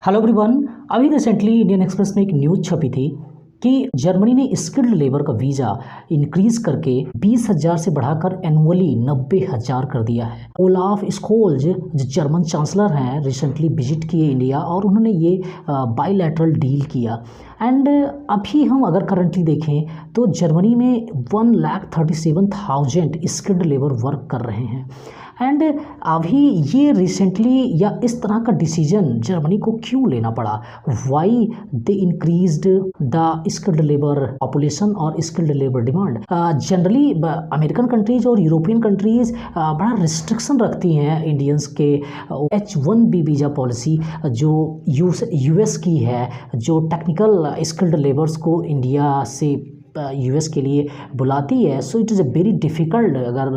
Hello everyone. अभी recently Indian express में एक न्यूज़ छपी थी कि जर्मनी ने स्किल्ड लेबर का वीज़ा इंक्रीज करके 20,000 से बढ़ाकर एनुअली 90,000 कर दिया है। ओलाफ स्कोल्ज जो जर्मन चांसलर हैं रिसेंटली विजिट किए इंडिया और उन्होंने ये बाईलैटरल डील किया। एंड अभी हम अगर करंटली देखें तो जर्मनी में 1,37,000 स्किल्ड लेबर वर्क कर रहे हैं। एंड अभी ये रिसेंटली या इस तरह का डिसीजन जर्मनी को क्यों लेना पड़ा, why they increased the skilled labour population और skilled labour demand. Generally American countries और यूरोपियन कंट्रीज बड़ा रिस्ट्रिक्शन रखती हैं इंडियंस के H-1B वीज़ा पॉलिसी जो यूएस की है, जो टेक्निकल स्किल्ड लेबर्स को इंडिया से यूएस के लिए बुलाती है। So it is a very difficult. अगर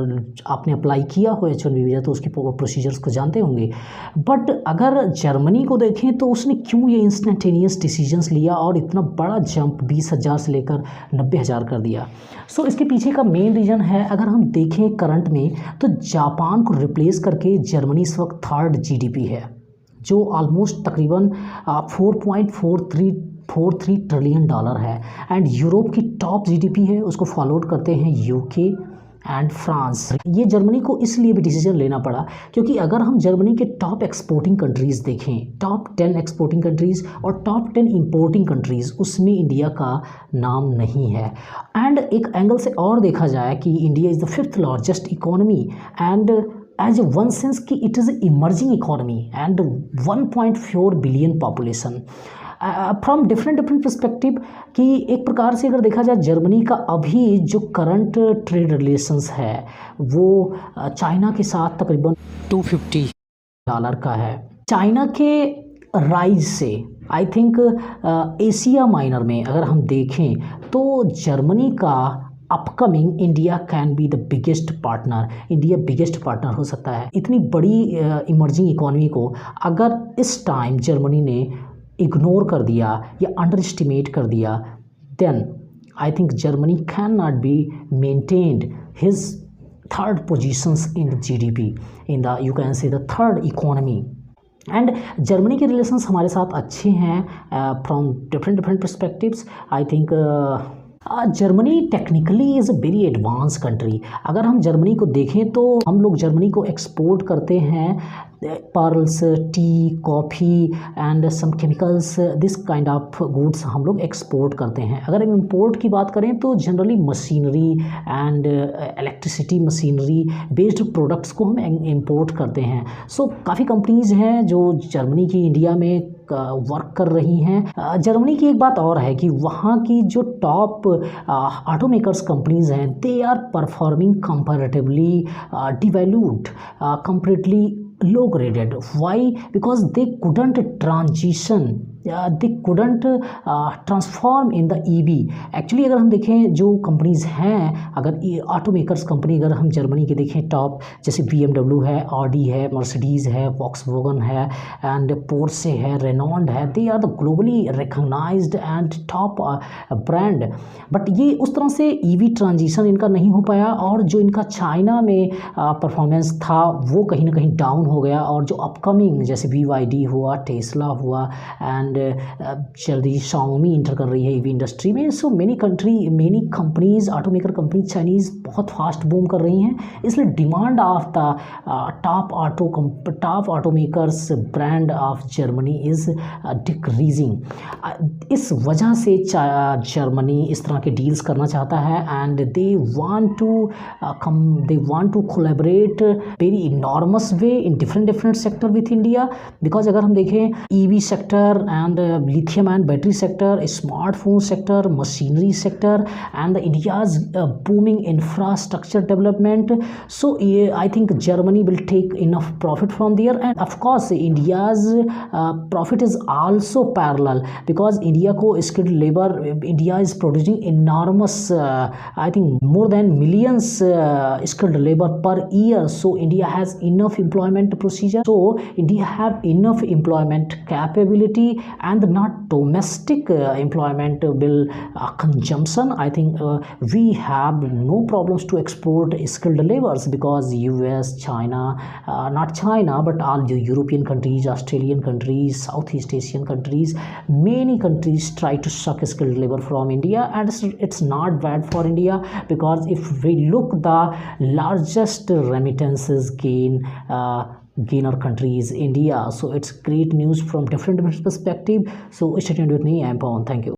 आपने अप्लाई किया हो H-1B वीज़ा तो उसके प्रोसीजर्स को जानते होंगे। बट अगर जर्मनी को देखें तो उसने क्यों ये इंस्टेंटेनियस डिसीजंस लिया और इतना बड़ा जंप 20,000 से लेकर 90,000 कर दिया। सो इसके पीछे का मेन रीज़न है, अगर हम देखें करंट में तो जापान को रिप्लेस करके जर्मनी इस वक्त थर्ड जीडीपी है, जो ऑलमोस्ट तकरीबन 4.43 ट्रिलियन डॉलर है। एंड यूरोप की टॉप जीडीपी है, उसको फॉलोड करते हैं यूके एंड फ्रांस। ये जर्मनी को इसलिए भी डिसीजन लेना पड़ा क्योंकि अगर हम जर्मनी के टॉप एक्सपोर्टिंग कंट्रीज़ देखें, टॉप 10 एक्सपोर्टिंग कंट्रीज़ और टॉप 10 इंपोर्टिंग कंट्रीज़, उसमें इंडिया का नाम नहीं है। एंड एक एंगल से और देखा जाए कि India is the 5th largest economy and as one sense कि it is emerging economy and 1.4 billion population. From different perspective कि एक प्रकार से अगर देखा जाए जर्मनी का अभी जो करंट ट्रेड रिलेशंस है वो चाइना के साथ तकरीबन $250 का है। चाइना के राइज से आई थिंक एशिया माइनर में अगर हम देखें तो जर्मनी का upcoming India can be the biggest partner, India biggest partner हो सकता है। इतनी बड़ी इमर्जिंग इकोनॉमी को अगर इस टाइम जर्मनी ने इग्नोर कर दिया या अंडर एस्टिमेट कर दिया, then I think Germany can not be maintained his third positions in the GDP, in the you can say the third economy. And Germany के रिलेशंस हमारे साथ अच्छे हैं from different perspectives. I think Germany technically is a very advance country. अगर हम Germany को देखें तो हम लोग जर्मनी को एक्सपोर्ट करते हैं pearls, tea, coffee and some chemicals, this kind of goods हम लोग एक्सपोर्ट करते हैं। अगर हम इंपोर्ट की बात करें तो generally machinery and electricity machinery based products को हम इंपोर्ट करते हैं। सो काफ़ी कंपनीज़ हैं जो जर्मनी की इंडिया में वर्क कर रही हैं। जर्मनी की एक बात और है कि वहाँ की जो टॉप ऑटो मेकर्स कंपनीज़ हैं they are performing comparatively devalued, comparatively low graded. Why? Because they couldn't transition, they couldn't transform in the EV. Actually अगर हम देखें जो कंपनीज़ हैं, अगर ऑटो मेकर्स कंपनी अगर हम जर्मनी के देखें टॉप, जैसे BMW है, ऑडी है, मर्सिडीज़ है, वॉक्सवैगन है एंड पोर्शे है, रेनॉल्ड है, they are the globally recognised and top brand. But ये उस तरह से EV ट्रांजिशन इनका नहीं हो पाया और जो इनका चाइना में परफॉर्मेंस था वो कहीं ना कहीं डाउन हो गया। और जो अपकमिंग जैसे BYD हुआ, टेस्ला हुआ एंड जल्दी शाओमी इंटर कर रही है EV इंडस्ट्री में। So many companies auto maker company Chinese बहुत फास्ट बूम कर रही हैं, इसलिए demand of the top auto makers brand of Germany is decreasing. इस वजह से जर्मनी इस तरह के डील्स करना चाहता है and they want to collaborate very enormous way in different sector with India. Because अगर हम देखें EV sector and lithium and battery sector, smartphone sector, machinery sector and India's booming infrastructure development. So I think Germany will take enough profit from their and of course India's profit is also parallel because India को skilled labour, India is producing enormous I think more than millions skilled labor per year. So India has enough employment procedure, so India have enough employment capability and not domestic employment will consumption. I think we have no problems to export skilled labors because US, China, not China but all the European countries, Australian countries, Southeast Asian countries, many countries try to suck skilled labor from India, and it's not bad for India because if we look, the largest remittances gainer country is India. So it's great news from different perspective. So stay tuned with me. I'm Pawan. Thank you.